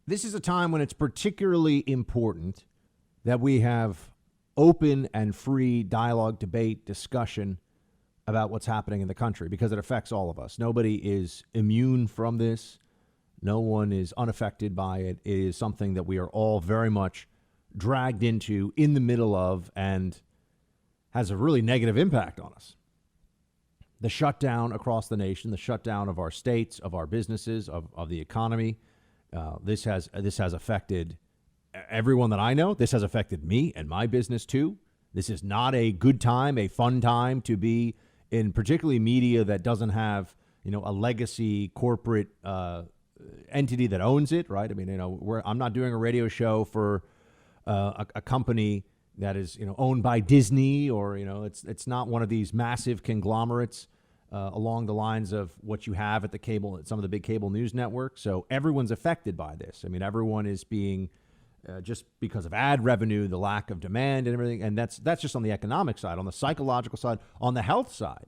This is a time when it's particularly important that we have open and free dialogue, debate, discussion about what's happening in the country, because it affects all of us. Nobody is immune from this. No one is unaffected by it. It is something that we are all very much dragged into, in the middle of, and has a really negative impact on us. The shutdown across the nation, the shutdown of our states, of our businesses, of the economy. This has affected everyone that I know. This has affected me and my business too. This is not a good time, a fun time to be in, particularly media that doesn't have, a legacy corporate entity that owns it, right? I mean, I'm not doing a radio show for a company that is, owned by Disney, or, it's not one of these massive conglomerates along the lines of what you have at some of the big cable news networks. So everyone's affected by this. I mean, everyone is being just because of ad revenue, the lack of demand and everything. And that's just on the economic side. On the psychological side, on the health side.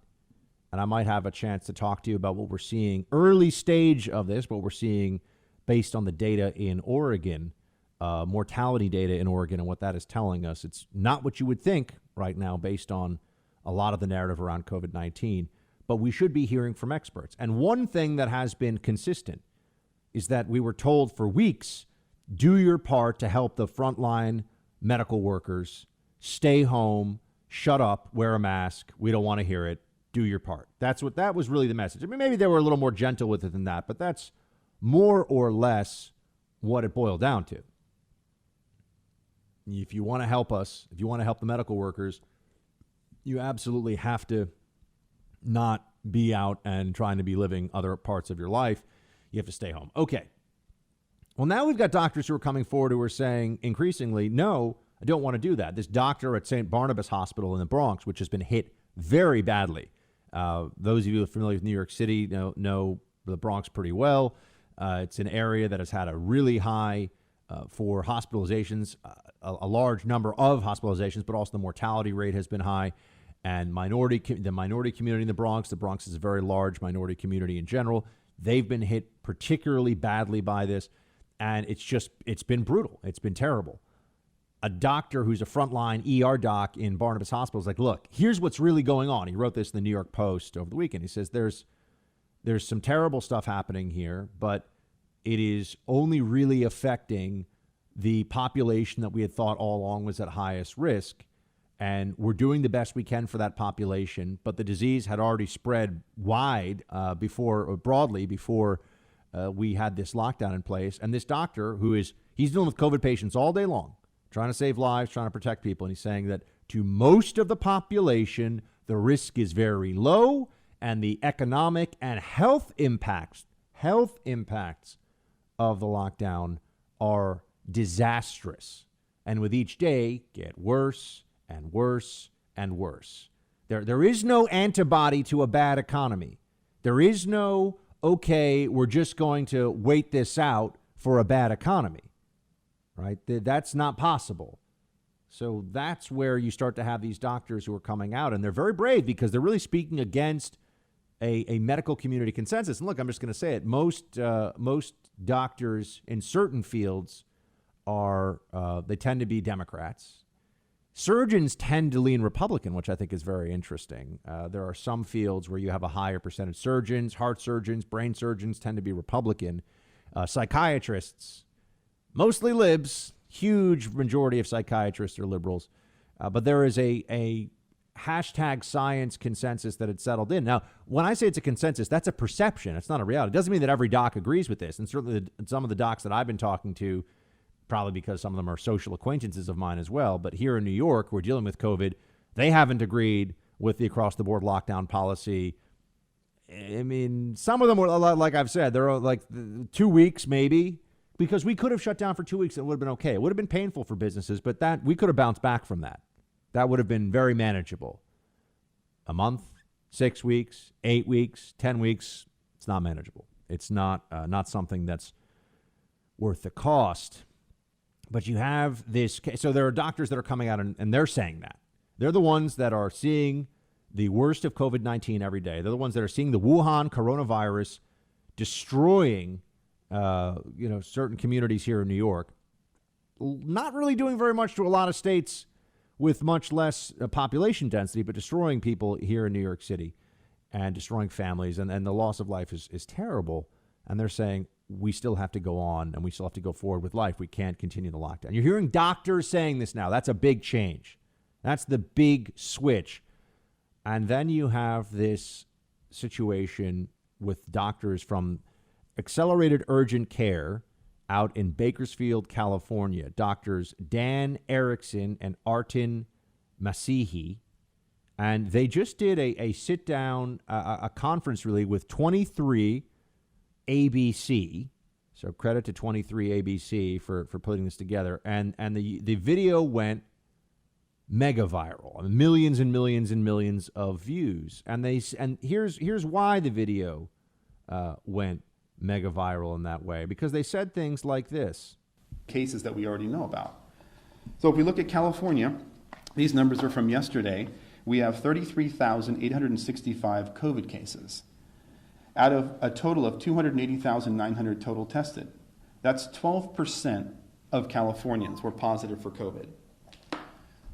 And I might have a chance to talk to you about what we're seeing early stage of this, what we're seeing based on the data in Oregon, mortality data in Oregon, and what that is telling us. It's not what you would think right now based on a lot of the narrative around COVID-19, but we should be hearing from experts. And one thing that has been consistent is that we were told for weeks, do your part to help the frontline medical workers, stay home, shut up, wear a mask. We don't want to hear it. Do your part. That was really the message. I mean, maybe they were a little more gentle with it than that, but that's more or less what it boiled down to. If you want to help us, if you want to help the medical workers, you absolutely have to not be out and trying to be living other parts of your life. You have to stay home. Okay. Well, now we've got doctors who are coming forward who are saying increasingly, no, I don't want to do that. This doctor at St. Barnabas Hospital in the Bronx, which has been hit very badly. Those of you who are familiar with New York City know the Bronx pretty well. It's an area that has had a really high for hospitalizations, a large number of hospitalizations, but also the mortality rate has been high. And the minority community in the Bronx is a very large minority community in general. They've been hit particularly badly by this. And it's been brutal. It's been terrible. A doctor who's a frontline ER doc in Barnabas Hospital is like, look, here's what's really going on. He wrote this in the New York Post over the weekend. He says there's some terrible stuff happening here, but it is only really affecting the population that we had thought all along was at highest risk. And we're doing the best we can for that population. But the disease had already spread broadly before we had this lockdown in place. And this doctor he's dealing with COVID patients all day long, trying to save lives, trying to protect people. And he's saying that to most of the population, the risk is very low, and the economic and health impacts of the lockdown are disastrous. And with each day, get worse and worse and worse. There is no antibody to a bad economy. There is no, okay, we're just going to wait this out for a bad economy, right? That's not possible. So that's where you start to have these doctors who are coming out, and they're very brave because they're really speaking against a medical community consensus. And look, I'm just going to say it. Most doctors in certain fields they tend to be Democrats. Surgeons tend to lean Republican, which I think is very interesting. There are some fields where you have a higher percentage. Surgeons, heart surgeons, brain surgeons tend to be Republican. Psychiatrists, mostly libs. Huge majority of psychiatrists are liberals. But there is a hashtag science consensus that had settled in. Now, when I say it's a consensus, that's a perception. It's not a reality. It doesn't mean that every doc agrees with this. And certainly some of the docs that I've been talking to, probably because some of them are social acquaintances of mine as well. But here in New York, we're dealing with COVID. They haven't agreed with the across-the-board lockdown policy. I mean, some of them were, like I've said, they're like 2 weeks maybe, because we could have shut down for 2 weeks and it would have been okay. It would have been painful for businesses, but that we could have bounced back from that. That would have been very manageable. A month, 6 weeks, 8 weeks, 10 weeks, it's not manageable. It's not something that's worth the cost. But you have this case. So there are doctors that are coming out and they're saying that. They're the ones that are seeing the worst of COVID-19 every day. They're the ones that are seeing the Wuhan coronavirus destroying certain communities here in New York, not really doing very much to a lot of states with much less population density, but destroying people here in New York City and destroying families. And the loss of life is terrible. And they're saying we still have to go on and we still have to go forward with life. We can't continue the lockdown. You're hearing doctors saying this now. That's a big change. That's the big switch. And then you have this situation with doctors from Accelerated Urgent Care out in Bakersfield, California. Doctors Dan Erickson and Artin Masihi. And they just did a sit-down, a conference really with 23 ABC. So credit to 23 ABC for putting this together. And the video went mega viral. I mean, millions and millions and millions of views. And here's why the video went mega viral in that way, because they said things like this. Cases that we already know about. So if we look at California, these numbers are from yesterday. We have 33,865 COVID cases out of a total of 280,900 total tested. That's 12% of Californians were positive for COVID.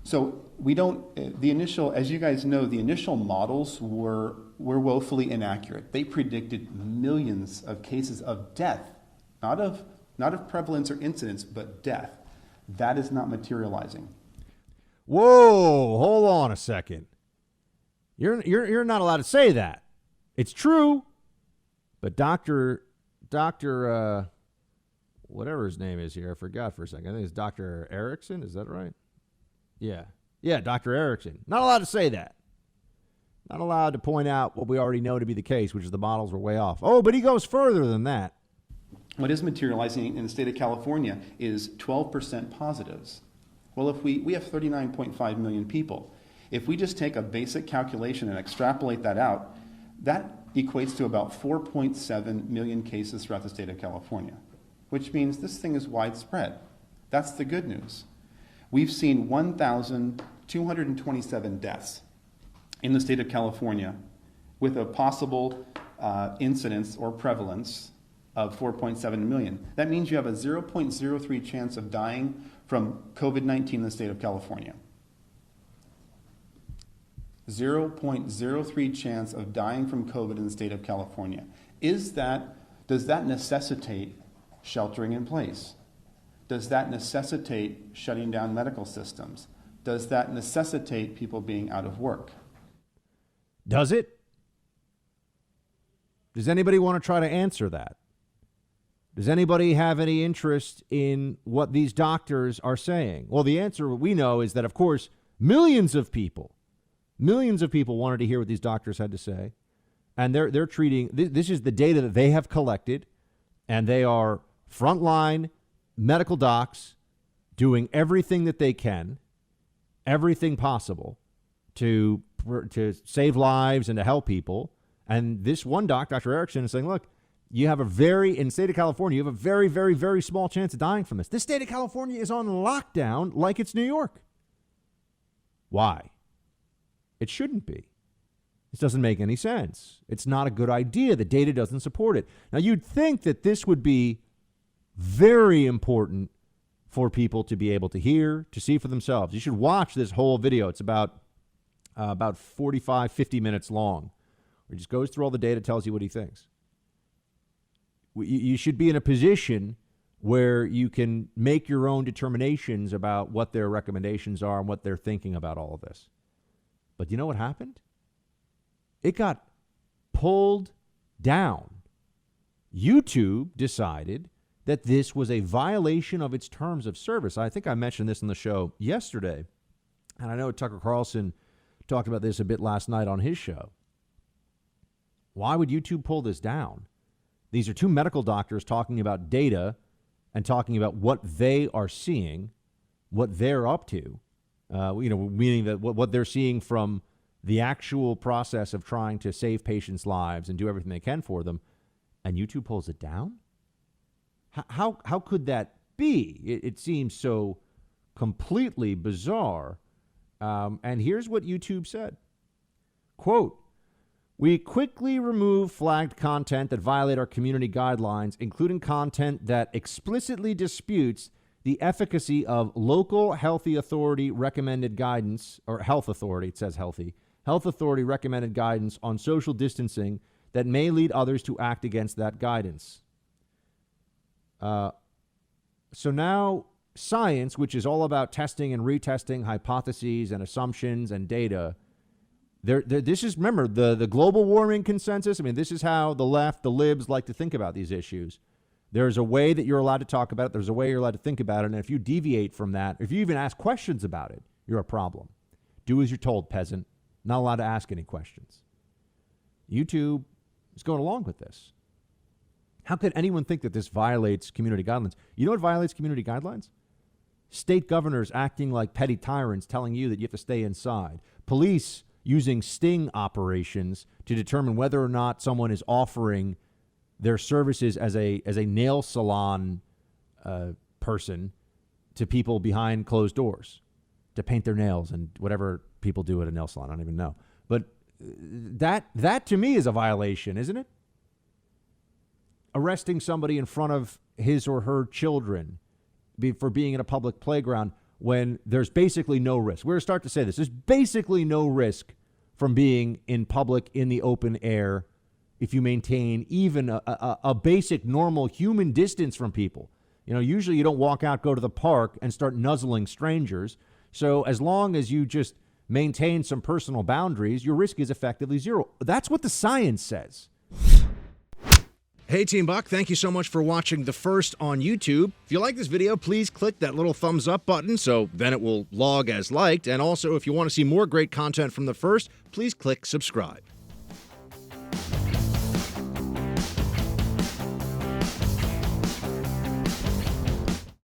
So we don't, as you guys know, the initial models were woefully inaccurate. They predicted millions of cases of death, not of prevalence or incidence, but death. That is not materializing. Whoa, hold on a second. You're not allowed to say that. It's true, but Dr. Whatever his name is here, I forgot for a second. I think it's Dr. Erickson. Is that right? Yeah, Dr. Erickson. Not allowed to say that. Not allowed to point out what we already know to be the case, which is the models were way off. Oh, but he goes further than that. What is materializing in the state of California is 12% positives. Well, if we have 39.5 million people. If we just take a basic calculation and extrapolate that out, that equates to about 4.7 million cases throughout the state of California, which means this thing is widespread. That's the good news. We've seen 1,227 deaths in the state of California with a possible incidence or prevalence of 4.7 million. That means you have a 0.03 chance of dying from COVID-19 in the state of California. 0.03 chance of dying from COVID in the state of California. Does that necessitate sheltering in place? Does that necessitate shutting down medical systems? Does that necessitate people being out of work? Does it? Does anybody want to try to answer that? Does anybody have any interest in what these doctors are saying? Well, the answer we know is that, of course, millions of people wanted to hear what these doctors had to say. And they're treating, this is the data that they have collected, and they are frontline medical docs doing everything that they can, everything possible to save lives and to help people. And this one doc, Dr. Erickson, is saying, look, in the state of California, you have a very, very, very small chance of dying from this. This state of California is on lockdown like it's New York. Why? It shouldn't be. This doesn't make any sense. It's not a good idea. The data doesn't support it. Now, you'd think that this would be very important for people to be able to hear, to see for themselves. You should watch this whole video. It's about 45, 50 minutes long. He just goes through all the data, tells you what he thinks. You should be in a position where you can make your own determinations about what their recommendations are and what they're thinking about all of this. But you know what happened? It got pulled down. YouTube decided that this was a violation of its terms of service. I think I mentioned this on the show yesterday, and I know Tucker Carlson talked about this a bit last night on his show. Why would YouTube pull this down? These are two medical doctors talking about data and talking about what they are seeing, what they're up to, meaning that what they're seeing from the actual process of trying to save patients' lives and do everything they can for them, and YouTube pulls it down? How could that be? It seems so completely bizarre. And here's what YouTube said. Quote, We quickly remove flagged content that violate our community guidelines, including content that explicitly disputes the efficacy of local healthy authority recommended guidance, or health authority, it says health authority recommended guidance on social distancing that may lead others to act against that guidance. So now science, which is all about testing and retesting hypotheses and assumptions and data, this is, remember, the global warming consensus. I mean, this is how the left, the libs like to think about these issues. There's a way that you're allowed to talk about it. There's a way you're allowed to think about it. And if you deviate from that, if you even ask questions about it, you're a problem. Do as you're told, peasant. Not allowed to ask any questions. YouTube is going along with this. How could anyone think that this violates community guidelines? You know what violates community guidelines? State governors acting like petty tyrants, telling you that you have to stay inside. Police using sting operations to determine whether or not someone is offering their services as a nail salon person to people behind closed doors to paint their nails and whatever people do at a nail salon. I don't even know. But that to me is a violation, isn't it? Arresting somebody in front of his or her children for being in a public playground when there's basically no risk. We're going to start to say this. There's basically no risk from being in public in the open air if you maintain even a basic normal human distance from people. You know, usually you don't walk out, go to the park, and start nuzzling strangers. So as long as you just maintain some personal boundaries, your risk is effectively zero. That's what the science says. Hey, Team Buck, thank you so much for watching The First on YouTube. If you like this video, please click that little thumbs up button so then it will log as liked. And also, if you want to see more great content from The First, please click subscribe.